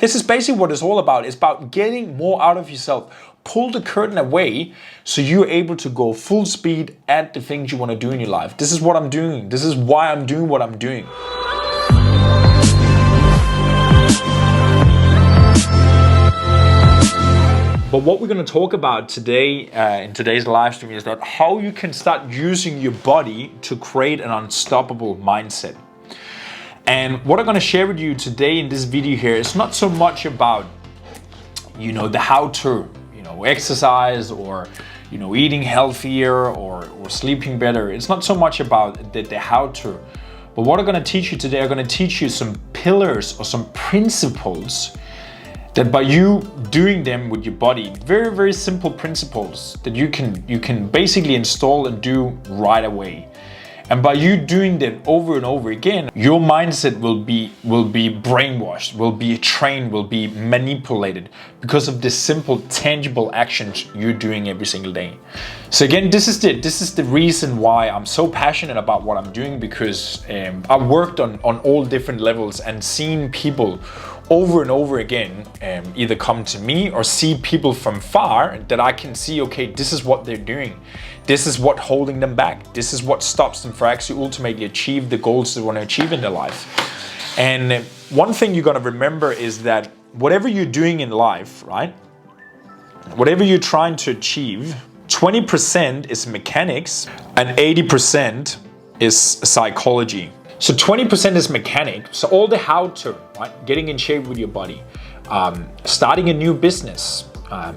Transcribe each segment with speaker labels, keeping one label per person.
Speaker 1: This is basically what it's all about. It's about getting more out of yourself. Pull the curtain away so you're able to go full speed at the things you want to do in your life. This is what I'm doing. This is why I'm doing what I'm doing. But what we're going to talk about today in today's live stream is that how you can start using your body to create an unstoppable mindset. And what I'm going to share with you today in this video here is not so much about, the how to, exercise or, eating healthier or sleeping better. It's not so much about the how to. But what I'm going to teach you today, I'm going to teach you some pillars or some principles that by you doing them with your body, very, very simple principles that you can basically install and do right away. And by you doing that over and over again, your mindset will be brainwashed, will be trained, will be manipulated because of the simple, tangible actions you're doing every single day. So again, this is the reason why I'm so passionate about what I'm doing, because I've worked on all different levels and seen people over and over again either come to me or see people from far that I can see, okay, this is what they're doing. This is what holding them back. This is what stops them from actually ultimately achieve the goals they want to achieve in their life. And one thing you got to remember is that whatever you're doing in life, right? Whatever you're trying to achieve, 20% is mechanics and 80% is psychology. So 20% is mechanic. So all the how to, right? Getting in shape with your body, starting a new business,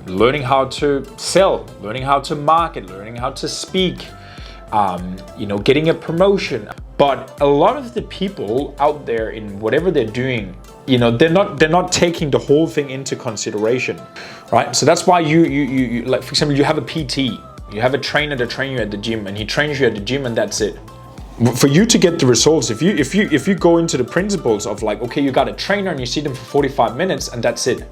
Speaker 1: learning how to sell, learning how to market, learning how to speak, getting a promotion. But a lot of the people out there in whatever they're doing, they're not taking the whole thing into consideration, right? So that's why you like, for example, you have a PT, you have a trainer to train you at the gym, and he trains you at the gym, and that's it. For you to get the results, if you go into the principles of like, okay, you got a trainer and you see them for 45 minutes and that's it.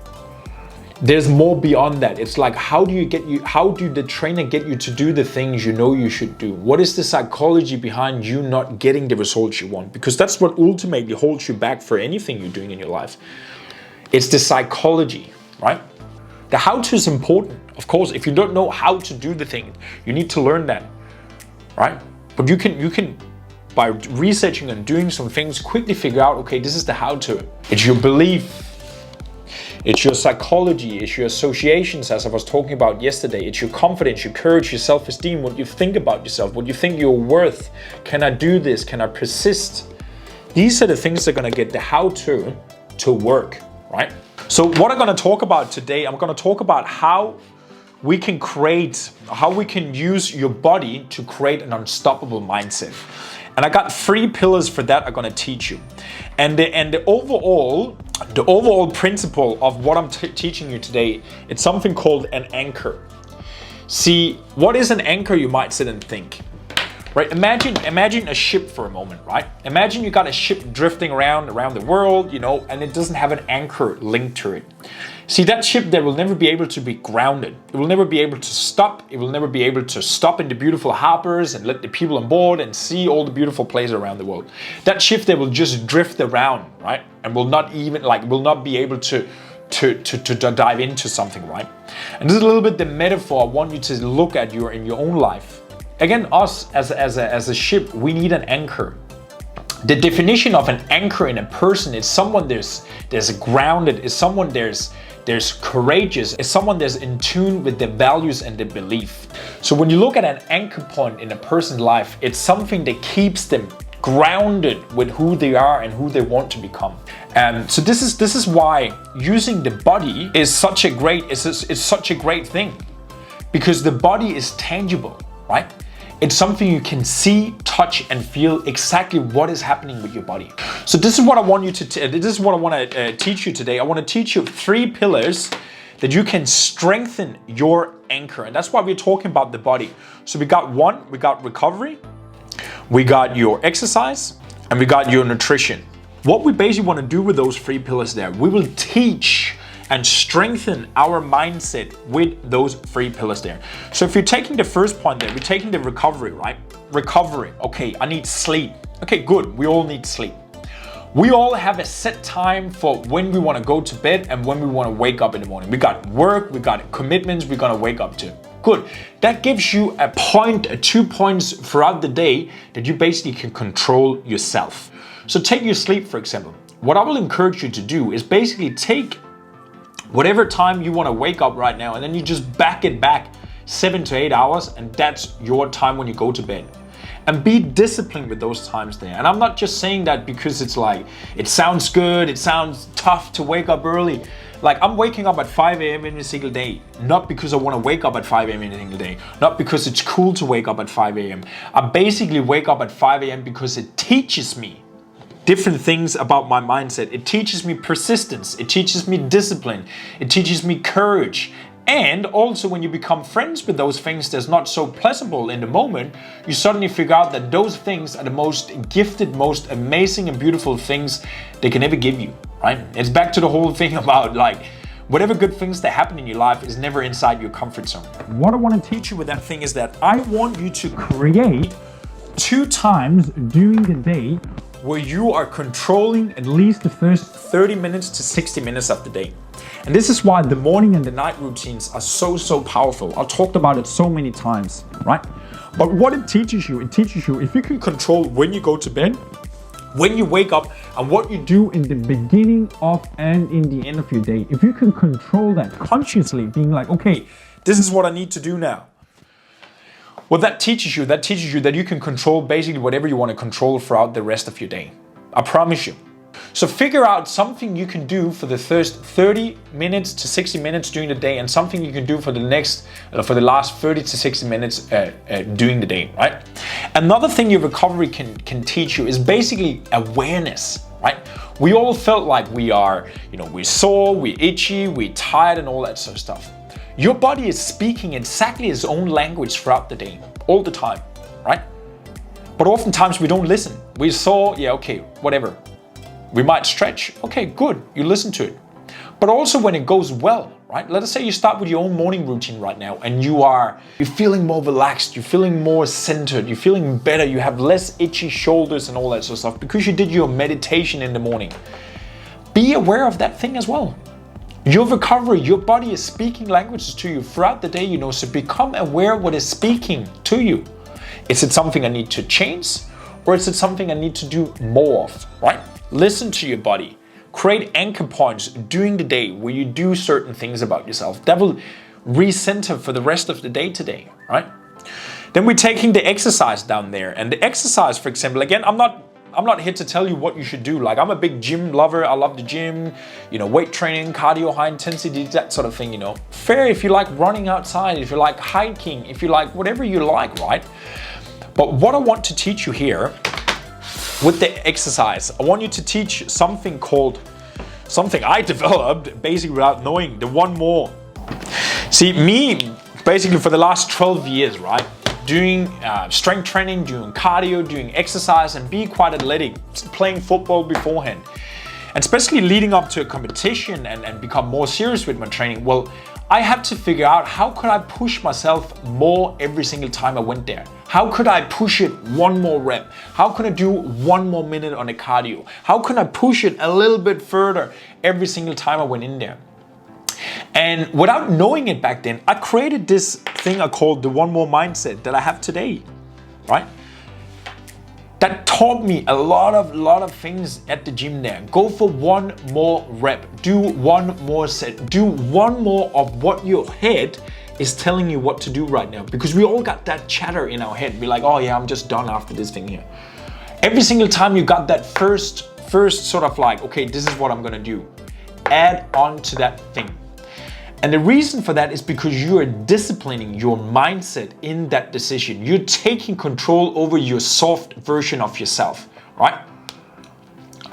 Speaker 1: There's more beyond that. It's like, how do the trainer get you to do the things you should do? What is the psychology behind you not getting the results you want? Because that's what ultimately holds you back for anything you're doing in your life. It's the psychology, right? The how to is important. Of course, if you don't know how to do the thing, you need to learn that, right? But you can by researching and doing some things, quickly figure out, okay, this is the how to. It's your belief. It's your psychology, it's your associations, as I was talking about yesterday. It's your confidence, your courage, your self-esteem, what you think about yourself, what you think you're worth. Can I do this? Can I persist? These are the things that are gonna get the how to work, right? So what I'm gonna talk about today, I'm gonna talk about how we can use your body to create an unstoppable mindset. And I got 3 pillars for that I'm gonna teach you. And the overall principle of what I'm teaching you today, it's something called an anchor. See, what is an anchor, you might sit and think, right? Imagine a ship for a moment, right? Imagine you got a ship drifting around the world, and it doesn't have an anchor linked to it. See, that ship there will never be able to be grounded. It will never be able to stop. It will never be able to stop in the beautiful harbors and let the people on board and see all the beautiful places around the world. That ship there will just drift around, right? And will not be able to dive into something, right? And this is a little bit the metaphor I want you to look at in your own life. Again, us as a ship, we need an anchor. The definition of an anchor in a person is someone there's grounded, is someone there's courageous, is someone that's in tune with their values and their belief. So when you look at an anchor point in a person's life, it's something that keeps them grounded with who they are and who they want to become. So this is why using the body is such a great thing, because the body is tangible, right? It's something you can see, touch, and feel exactly what is happening with your body. So this is what I want to teach you today. I want to teach you 3 pillars that you can strengthen your anchor. And that's why we're talking about the body. So we got recovery, we got your exercise, and we got your nutrition. What we basically want to do with those 3 pillars there, we will teach and strengthen our mindset with those 3 pillars there. So if you're taking the first point there, we're taking the recovery, right? Recovery, okay, I need sleep. Okay, good, we all need sleep. We all have a set time for when we want to go to bed and when we want to wake up in the morning. We got work, we got commitments we're gonna wake up to. Good. That gives you a point, 2 points throughout the day that you basically can control yourself. So take your sleep, for example. What I will encourage you to do is basically take whatever time you want to wake up right now, and then you just back it back 7 to 8 hours, and that's your time when you go to bed. And be disciplined with those times there. And I'm not just saying that because it's like, it sounds good, it sounds tough to wake up early. Like, I'm waking up at 5 a.m. every single day, not because I want to wake up at 5 a.m. every single day, not because it's cool to wake up at 5 a.m. I basically wake up at 5 a.m. because it teaches me different things about my mindset. It teaches me persistence, it teaches me discipline, it teaches me courage. And also, when you become friends with those things that's not so pleasurable in the moment, you suddenly figure out that those things are the most gifted, most amazing and beautiful things they can ever give you, right? It's back to the whole thing about like, whatever good things that happen in your life is never inside your comfort zone. What I want to teach you with that thing is that I want you to create 2 times during the day where you are controlling at least the first 30 minutes to 60 minutes of the day. And this is why the morning and the night routines are so powerful. I've talked about it so many times, right? But what it teaches you if you can control when you go to bed, when you wake up, and what you do in the beginning of and in the end of your day. If you can control that consciously, being like, okay, this is what I need to do now. What that teaches you that you can control basically whatever you want to control throughout the rest of your day. I promise you. So figure out something you can do for the first 30 minutes to 60 minutes during the day, and something you can do for the last 30 to 60 minutes during the day, right? Another thing your recovery can teach you is basically awareness, right? We all felt like we are, we're sore, we're itchy, we're tired and all that sort of stuff. Your body is speaking exactly its own language throughout the day, all the time, right? But oftentimes we don't listen. We saw, yeah, okay, whatever. We might stretch, okay, good, you listen to it. But also when it goes well, right? Let us say you start with your own morning routine right now, and you're feeling more relaxed, you're feeling more centered, you're feeling better, you have less itchy shoulders and all that sort of stuff because you did your meditation in the morning. Be aware of that thing as well. Your recovery, your body is speaking languages to you throughout the day, so become aware of what is speaking to you. Is it something I need to change, or is it something I need to do more of, right? Listen to your body. Create anchor points during the day where you do certain things about yourself. That will recenter for the rest of the day today, right? Then we're taking the exercise down there. And the exercise, for example, again, I'm not here to tell you what you should do. Like, I'm a big gym lover. I love the gym, weight training, cardio, high intensity, that sort of thing, Fair if you like running outside, if you like hiking, if you like whatever you like, right? But what I want to teach you here with the exercise, I want you to teach something I developed basically without knowing, the one more. See, me, basically for the last 12 years, right? Doing strength training, doing cardio, doing exercise, and being quite athletic, playing football beforehand. And especially leading up to a competition and become more serious with my training, well, I had to figure out how could I push myself more every single time I went there. How could I push it one more rep? How could I do 1 more minute on the cardio? How could I push it a little bit further every single time I went in there? And without knowing it back then, I created this thing I called the one more mindset that I have today, right? That taught me a lot of things at the gym there. Go for 1 more rep, do 1 more set, do 1 more of what your head is telling you what to do right now. Because we all got that chatter in our head. We're like, oh yeah, I'm just done after this thing here. Every single time you got that first sort of like, okay, this is what I'm gonna do. Add on to that thing. And the reason for that is because you are disciplining your mindset in that decision. You're taking control over your soft version of yourself, right?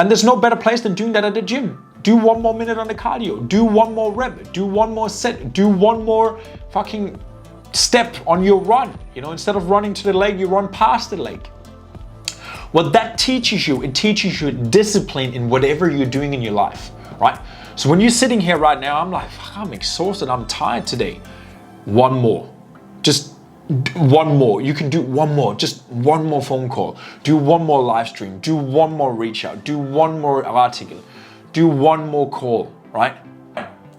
Speaker 1: And there's no better place than doing that at the gym. Do 1 more minute on the cardio, do 1 more rep, do 1 more set, do 1 more fucking step on your run. Instead of running to the leg, you run past the leg. What that teaches you, it teaches you discipline in whatever you're doing in your life, right? So when you're sitting here right now, I'm like, fuck, I'm exhausted, I'm tired today. 1 more. Just one more. You can do one more, just one more phone call, do one more live stream, do one more reach out, do one more article, do one more call, right?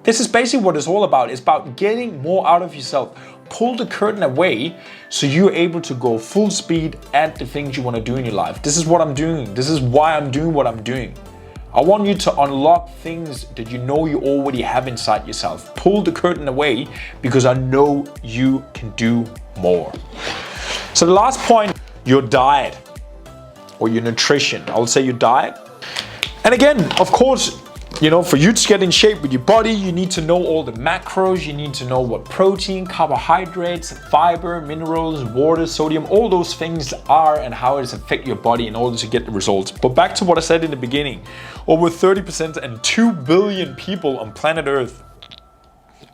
Speaker 1: This is basically what it's all about. It's about getting more out of yourself. Pull the curtain away so you're able to go full speed at the things you want to do in your life. This is what I'm doing. This is why I'm doing what I'm doing. I want you to unlock things that you know you already have inside yourself. Pull the curtain away because I know you can do more. So the last point, your diet or your nutrition. I would say your diet. And again, of course, you know, for you to get in shape with your body, you need to know all the macros, you need to know what protein, carbohydrates, fiber, minerals, water, sodium, all those things are and how it affects your body in order to get the results. But back to what I said in the beginning, over 30% and 2 billion people on planet Earth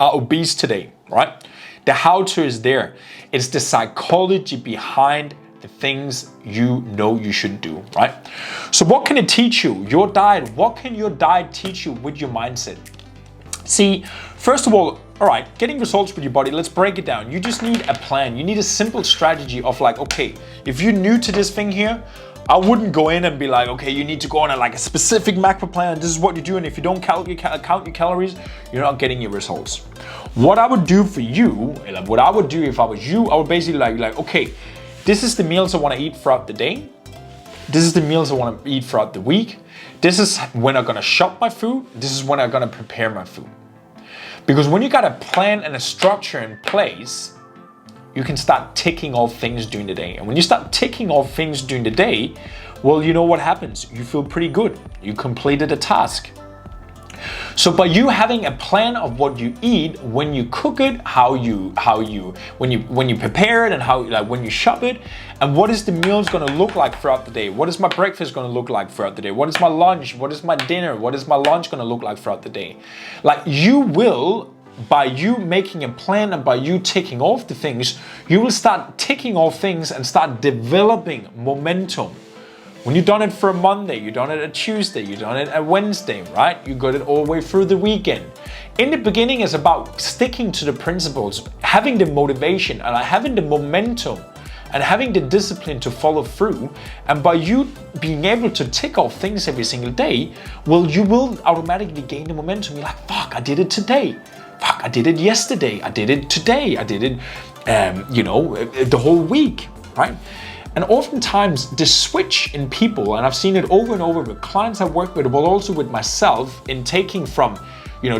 Speaker 1: are obese today, right? The how-to is there. It's the psychology behind the things you know you should do, right? So what can it teach you? Your diet, what can your diet teach you with your mindset? See, first of all right, getting results with your body, let's break it down. You just need a plan. You need a simple strategy of like, okay, if you're new to this thing here, I wouldn't go in and be like, okay, you need to go on a specific macro plan. This is what you do. And if you don't count your calories, you're not getting your results. What I would do for you, what I would do if I was you, I would basically like, okay, this is the meals I want to eat throughout the day. This is the meals I want to eat throughout the week. This is when I'm going to shop my food. This is when I'm going to prepare my food. Because when you got a plan and a structure in place, you can start ticking off things during the day. And when you start ticking off things during the day, well, you know what happens? You feel pretty good. You completed a task. So by you having a plan of what you eat, when you cook it, when you prepare it, and when you shop it, and what is the meals going to look like throughout the day? What is my breakfast going to look like throughout the day? What is my lunch? What is my dinner? What is my lunch going to look like throughout the day? Like you will, by you making a plan and by you ticking off the things, you will start ticking off things and start developing momentum. When you've done it for a Monday, you've done it a Tuesday, you've done it a Wednesday, right? You got it all the way through the weekend. In the beginning, it's about sticking to the principles, having the motivation and having the momentum and having the discipline to follow through. And by you being able to tick off things every single day, well, you will automatically gain the momentum. You're like, fuck, I did it today. Fuck, I did it yesterday. I did it today. I did it, the whole week, right? And oftentimes the switch in people, and I've seen it over and over with clients I work with, but also with myself, in taking from,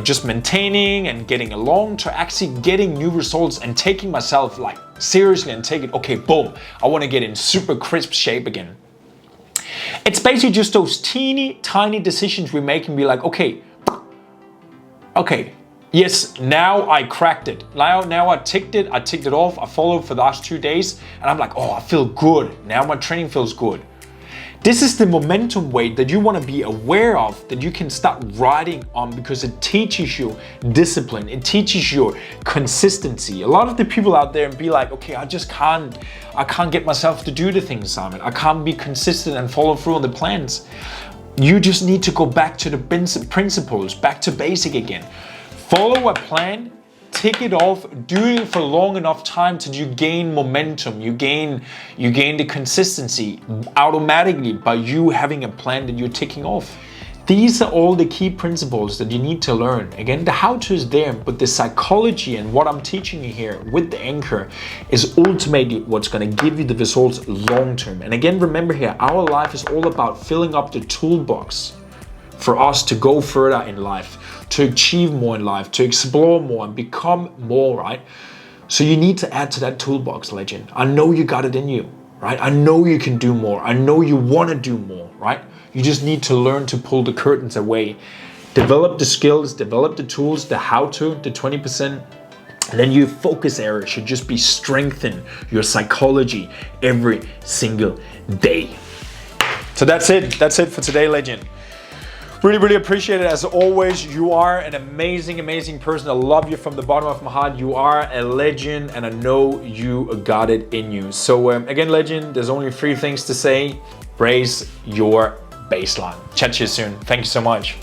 Speaker 1: just maintaining and getting along to actually getting new results and taking myself seriously and take it, okay, boom, I want to get in super crisp shape again. It's basically just those teeny tiny decisions we make and be like, okay, yes, now I cracked it. Now I ticked it off. I followed for the last 2 days and I'm like, oh, I feel good. Now my training feels good. This is the momentum weight that you want to be aware of, that you can start riding on, because it teaches you discipline. It teaches you consistency. A lot of the people out there be like, okay, I can't get myself to do the things, Simon. I can't be consistent and follow through on the plans. You just need to go back to the principles, back to basic again. Follow a plan, tick it off, do it for long enough time till you gain momentum, you gain the consistency automatically by you having a plan that you're ticking off. These are all the key principles that you need to learn. Again, the how-to is there, but the psychology and what I'm teaching you here with the anchor is ultimately what's going to give you the results long-term. And again, remember here, our life is all about filling up the toolbox for us to go further in life, to achieve more in life, to explore more and become more, right? So you need to add to that toolbox, legend. I know you got it in you, right? I know you can do more. I know you want to do more, right? You just need to learn to pull the curtains away. Develop the skills, develop the tools, the how-to, the 20%. And then your focus area should just be strengthen your psychology every single day. So that's it. That's it for today, legend. Really appreciate it. As always, you are an amazing person. I love you from the bottom of my heart. You are a legend and I know you got it in you. So again, legend, there's only 3 things to say. Raise your baseline. Chat to you soon. Thank you so much.